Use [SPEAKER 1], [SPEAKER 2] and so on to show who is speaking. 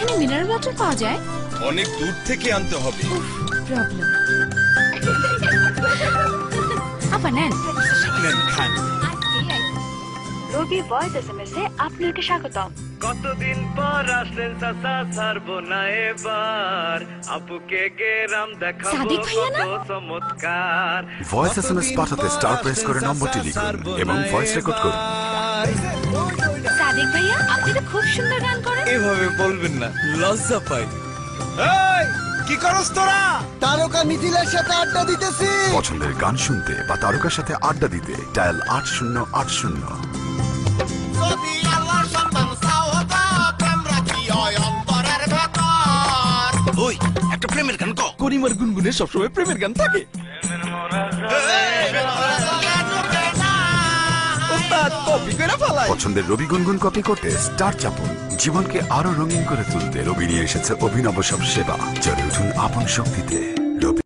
[SPEAKER 1] এখানে mineral water পাওয়া যায়?
[SPEAKER 2] অনেক দূর থেকে আনতে হবে।
[SPEAKER 1] প্রবলেম। আপা নেন।
[SPEAKER 2] নেন খান।
[SPEAKER 3] রবি ভয়েস এসএমএস এ আপনাকে স্বাগতম।
[SPEAKER 4] কতদিন পর আসলেন চাচা, ছাড়বো না এবার, আপুকে গেরাম দেখাবো
[SPEAKER 1] সাদিক ভাইয়া না?
[SPEAKER 4] কত চমৎকার।
[SPEAKER 5] ভয়েস এসএমএস পাঠাতে স্টার প্রেস করে নম্বরটি লিখুন এবং ভয়েস রেকর্ড করুন।
[SPEAKER 1] সাদিক ভাইয়া, আপনি তো খুব সুন্দর গান করেন।
[SPEAKER 2] এভাবে বলবেন না, লজ্জা পাই। এই কি করছ তোরা?
[SPEAKER 6] তারকা মিথিলের সাথে আড্ডা দিতেছি।
[SPEAKER 5] পছন্দের গান শুনতে বা তারকার সাথে আড্ডা দিতে ডায়াল 8080।
[SPEAKER 6] যদি আল্লাহর সন্তান চাও হতা প্রেম রাখি হয় অন্তরের ভেতর।
[SPEAKER 2] ওই একটা প্রেমের গান কও। করিমার গুনগুনে সবসময় প্রেমের গান থাকে। ওস্তাদ কপি করে ফেলাই।
[SPEAKER 5] পছন্দের রবি গুনগুন কপি করতে স্টার চাপুন। জীবনকে আরো রঙিন করে তুলতে রবি নিয়ে এসেছে অভিনব সব সেবা। চলে উঠুন আপন শক্তিতে।